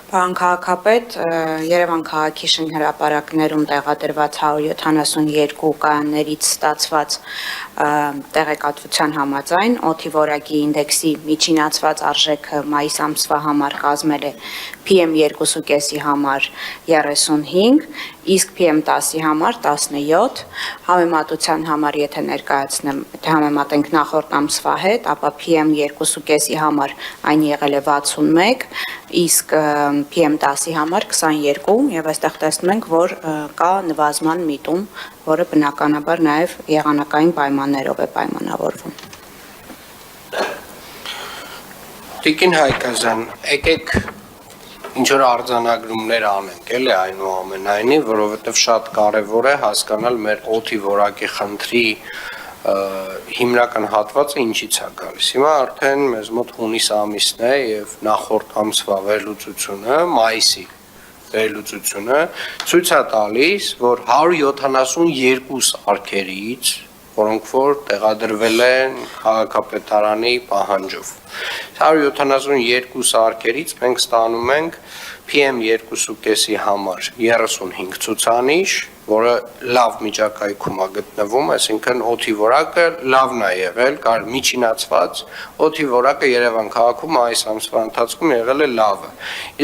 Պարոն քաղաքապետ, Երևան քաղաքի շինհրապարակներում տեղադրված 172 կայաններից ստացված տեղեկատվության համաձայն օդի որակի ինդեքսի միջինացված արժեքը մայիս ամսվա համար կազմել է PM2.5-ի համար 35, իսկ PM10-ի համար 17, համեմատության համար եթե ներկայացնեմ, եթե համեմատենք նախորդ ամսվա հետ, ապա PM2.5-ի համար այն եղել է 61, իսկ PM10-ի համար 22 եւ այստեղ տեսնում ենք, որ կա նվազման միտում, որը բնականաբար նաեւ եղանակային պայմաններով է պայմանավորվում։ Տիկին Հայկազյան, եկեք ինչ-որ արձանագրումներ անենք, էլի այնուամենայնիվ, որովհետև շատ կարևոր է հասկանալ մեր օդի որակի խնդրի հիմնական հատվածը ինչից է գալիս։ Հիմա արդեն մեզ մոտ հունիս ամիսն է եւ նախորդ ամսվա վերլուծությունը, մայիսի վերլուծությունը ցույց է տալիս, որ 172 արկերից, որոնք որ տեղադրվել են քաղաքապետարանի պահանջով։ 172 արկերից մենք ստանում ենք PM2.5-ի համար 35 ցուցանիշ, որը լավ միջակայքում է գտնվում, այսինքն օդի որակը լավն է եղել, կար միջինացված, օդի որակը Երևան քաղաքում այս ամսվա ընթացքում եղել է լավը։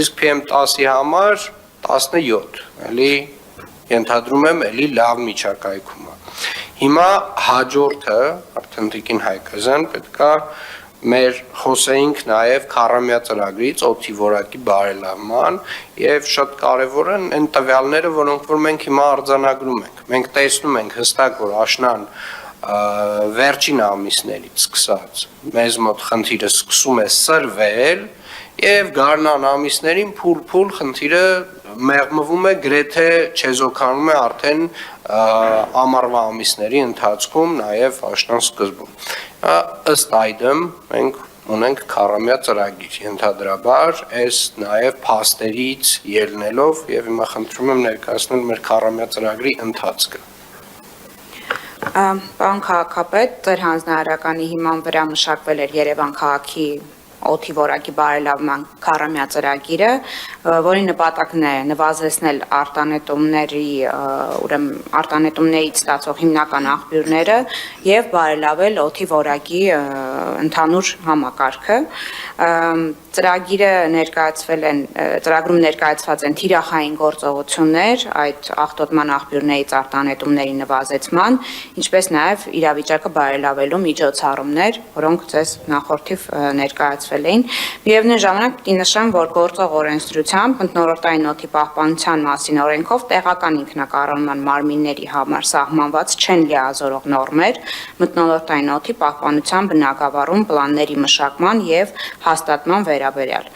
Իսկ PM10-ի համար 17, էլի ենթադրում եմ, էլի լավ միջակայքում է։ Հիմա հաջորդը, արդեն Տիկին Հայկազյան, պետքա մեր խոսեինք նաև քառամյա ծրագրից օդի որակի բարելավման եւ շատ կարեւոր են այն տվյալները, որոնք որ մենք հիմա արձանագրում ենք։ Մենք տեսնում ենք հստակ, որ աշնան վերջին ամիսներից սկսած մեզ մոտ խնդիրը սկսում է սրվել եւ գարնան ամիսներին փուլ խնդիրը մեղմվում է գրեթե չեզոքանում է արդեն ամառվա ամիսների ընթացքում նաև աշնան սկզբում։ Ըստ այդմ մենք ունենք քառամյա ծրագիր, ենթադրաբար այս նաև փաստերից ելնելով եւ հիմա խնդրում եմ ներկայացնել մեր քառամյա ծրագրի ընթացքը։ Պարոն քաղաքապետ, ձեր հանձնարարականի հիման վրա մշակվել էր Երևան քաղաքի օդի որակի բարելավման քառամյա ծրագիրը, որի նպատակն է նվազեցնել արտանետումներից ստացող հիմնական աղբյուրները եւ բարելավել օդի որակի ընդհանուր համակարգը։ Ծրագրում ներկայացված են թիրախային գործողություններ այդ աղտոտման աղբյուրներից արտանետումների նվազեցման, ինչպես նաեւ իրավիճակը բարելավելու միջոցառումներ, որոնք ձեզ նախորդիվ ներկայացվել էին։ Միևնույն ժամանակ պիտի նշեմ, որ գործող օրենսդրությամբ մթնոլորտային օդի պահպանության մասին օրենքով տեղական ինքնակառավարման մարմինների համար սահմանված չեն լիազորող նորմեր մթնոլորտային օդի պահպանության բնագավառում պլանների մշակման եւ հաստատման վերաբերյալ։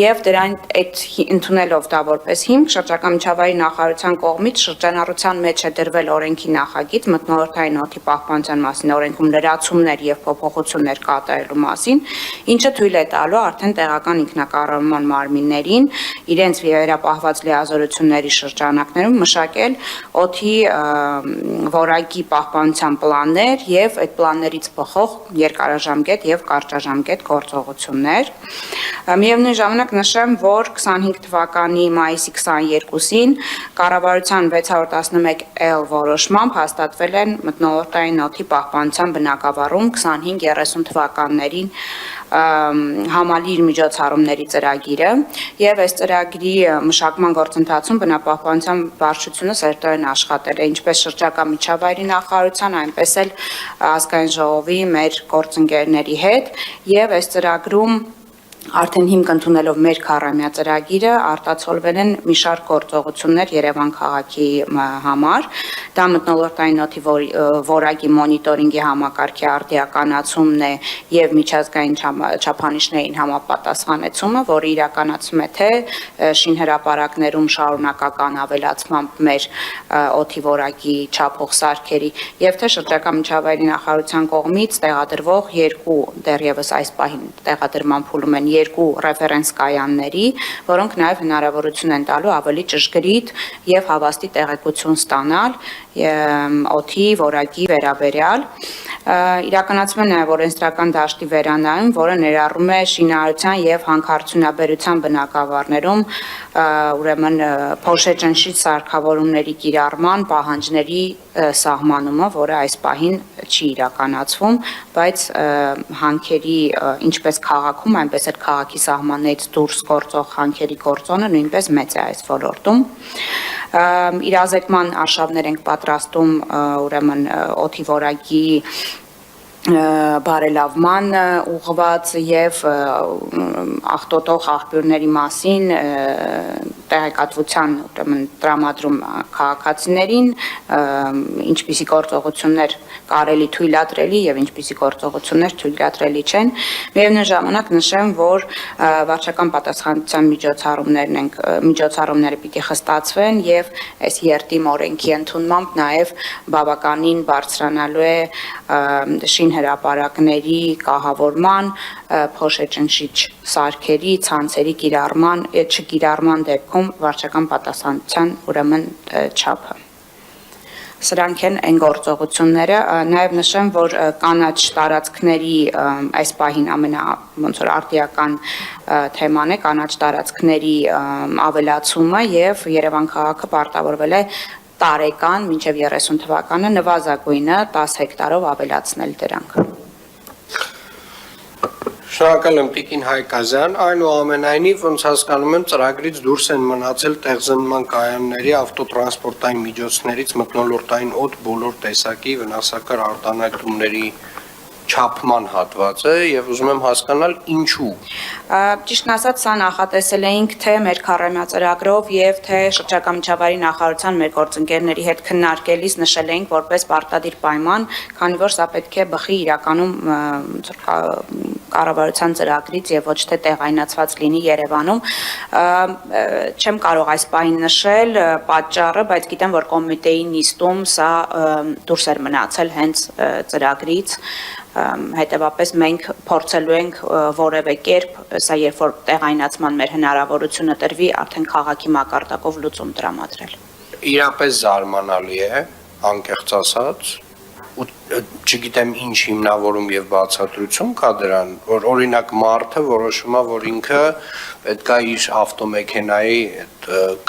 Եվ դրան այդ ընդունելով դա որպես հիմք շրջակա միջավայրի նախարարության կողմից շրջանառության մեջ է դրվել օրենքի նախագիծ մթնոլորտային օդի պահպանության մասին օրենքում լրացումներ եւ փոփոխություններ կատարելու մասին, ինչը թույլ է տալու արդեն տեղական ինքնակառավարման մարմիններին իրենց վերապահված լիազորությունների շրջանակներում մշակել օդի որակի պահպանության պլաններ եւ այդ պլաններից բխող երկարաժամկետ եւ կարճաժամկետ գործողություններ։ Միևնույն ժամանակ նշեմ, որ 25 թվականի մայիսի 22-ին կառավարության 611L որոշմամբ հաստատվել են մթնոլորտային օդի պահպանության բնագավառում 25-30 թվականներին համալիր միջոցառումների ծրագիրը եւ այս ծրագրի մշակման գործընթացում բնապահպանության վարչությունը սերտորեն աշխատել է ինչպես շրջակա միջավայրի նախարարության, այնպես էլ ազգային ժողովի մեր գործընկերների հետ եւ այս ծրագրում արդեն հիմք ընդունելով մեր քառամյա ծրագիրը արտացոլվել են մի շարք գործողություններ Երևան քաղաքի համար, դա մթնոլորտային օդի որակի մոնիտորինգի համակարգի արդիականացումն է եւ միջազգային չափանիշներին համապատասխանեցումը, որը իրականացում է թե շինհրապարակներում շարունակական ավելացմամբ մեր օդի որակի չափող սարքերի եւ թե շրջակա միջավայրի նախարարության կողմից տեղադրվող երկու դեռևս այս պահին տեղադրման փուլում են երկու ռեֆերենս կայանների, որոնք նաև հնարավորություն են տալու ավելի ճշգրիտ եւ հավաստի տեղեկություն ստանալ օդի որակի վերաբերյալ։ Իրականացվում է նաև օրենսդրական դաշտի վերանայում, որը ներառում է շինարարության եւ հանքարդյունաբերության բնակավարներում ուրեմն փոշեճնշիչ սարքավորումների կիրառման պահանջների սահմանումը, որը այս պահին չի իրականացվում, բայց հանքերի ինչպես քաղաքում, այնպես էլ քաղաքի սահմաններից դուրս գործող հանքերի գործոնը նույնպես մեծ է այս ոլորտում։ Իրազեկման արշավներ ենք պատրաստում ուրեմն օդի որակի բարելավման ուղղված եւ աղտոտող աղբյուրների մասին տեղեկատվության ուրեմն տրամադրում քաղաքացիներին, ինչպիսի գործողություններ կարելի թույլատրելի եւ ինչպիսի գործողություններ թույլատրելի չեն։ Միևնույն ժամանակ նշեմ, որ վարչական պատասխանատվության միջոցառումները պիտի խստացվեն եւ այս երթիմ օրենքի ընդունմամբ նաեւ բավականին բարձրանալու է շինհրապարակների կահավորման, փոշեճնշիչ սարքերի, ցանցերի չկիրառման դեպքում վարչական պատասխանատվության ուրեմն չափը։ Սրանք են գործողությունները, նաև նշեմ, որ կանաչ տարածքների այս պահին ոնց որ արտիական թեման է կանաչ տարածքների ավելացումը եւ Երևան քաղաքը պարտավորվել է տարեկան մինչև 30 թվականը նվազագույնը 10 հեկտարով ավելացնել դրանք։ Շնորհակալ եմ Տիկին Հայկազյան, այնուամենայնիվ ոնց հասկանում եմ ծրագրից դուրս են մնացել տեղզնման կայանների ավտոտրանսպորտային միջոցներից մթնոլորտային օդ բոլոր տեսակի վնասակար արտանետումների չափման հատվածը եւ ուզում եմ հասկանալ ինչու։ Ճիշտն ասած, սա նախատեսել էինք թե մեր քառամյա եւ թե շրջակա միջավայրի նախարարության մեր գործընկերների հետ քննարկելիս նշել էինք որպես պարտադիր պայման, քանի որ սա պետք է բխի իրականում կառավարության ծրագրից եւ ոչ թե տեղայնացված լինի Երևանում։ Չեմ կարող այս պահին նշել պատճառը, բայց գիտեմ, որ կոմիտեի նիստում սա դուրս էր մնացել հենց ծրագրից։ Հետևաբար մենք փորձելու ենք որևէ կերպ, սա երբ որ տեղայնացման մեր հնարավորությունը տրվի, արդեն քաղաքի մակարդակով լուծում տրամադրել։ Իրապես զարմանալի է, անկեղծ ասած, ու չգիտեմ ինչ հիմնավորում եւ բացատրություն կա դրան, որ օրինակ մարդը որոշում է, որ ինքը պետք է իր ավտոմեքենայի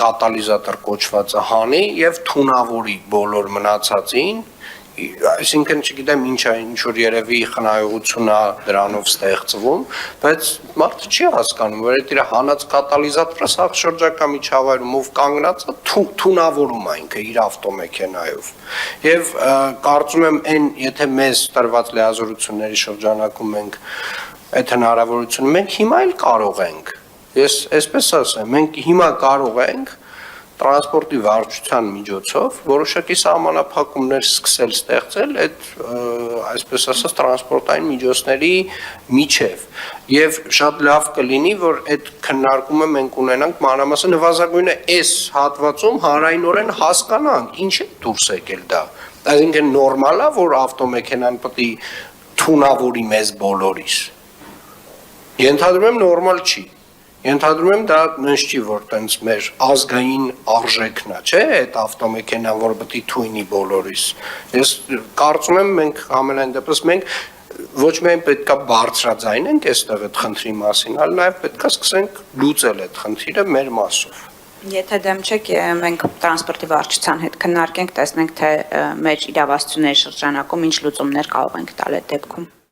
կատալիզատոր կոչվածը հանի եւ թունավորի բոլոր մնացածին, այսինքն չգիտեմ ինչ որ երևի խնայողություն է դրանով ստեղծվում, բայց մարդը չի հասկանում, որ այդ իր հանած կատալիզատորը սա շրջակա միջավայրում ով կանգնած է թունավորում է ինքը իր ավտոմեքենայով։ Եվ կարծում եմ եթե մեզ տրված լիազորությունների շրջանակում մենք այդ հնարավորությունը մենք հիմա էլ կարող ենք։ Ես այսպես ասեմ, մենք հիմա կարող ենք տրանսպորտի վարչության միջոցով որոշակի սահմանափակումներ սկսել ստեղծել այդ այսպես ասած տրանսպորտային միջոցների միջև եւ շատ լավ կլինի որ այդ քննարկումը մենք ունենանք մանրամասն նվազագույնը այս հատվածում հանրայնորեն հասկանանք ինչ է դուրս եկել դա այսինքն նորմալ է որ ավտոմեքենան պետք է թունավորի մեզ բոլորիս ենթադրում եմ նորմալ չի Ենթադրում եմ դա նենց չի, որ տենց մեր ազգային արժեքն է, չէ, այդ ավտոմեքենան, որ պետք է թույնի բոլորիս։ Ես կարծում եմ մենք ամենայն դեպս մենք ոչ միայն պետք է բարձրաձայնենք այստեղ այդ խնդրի մասին, այլ նաև պետք է սկսենք լուծել այդ խնդիրը մեր մասով։ Եթե դեմ չեք, մենք տրանսպորտի վարչության հետ քննարկենք, տեսնենք թե մեր իրավասությունների շրջանակում ինչ լուծումներ կարող ենք տալ այդ դեպքում։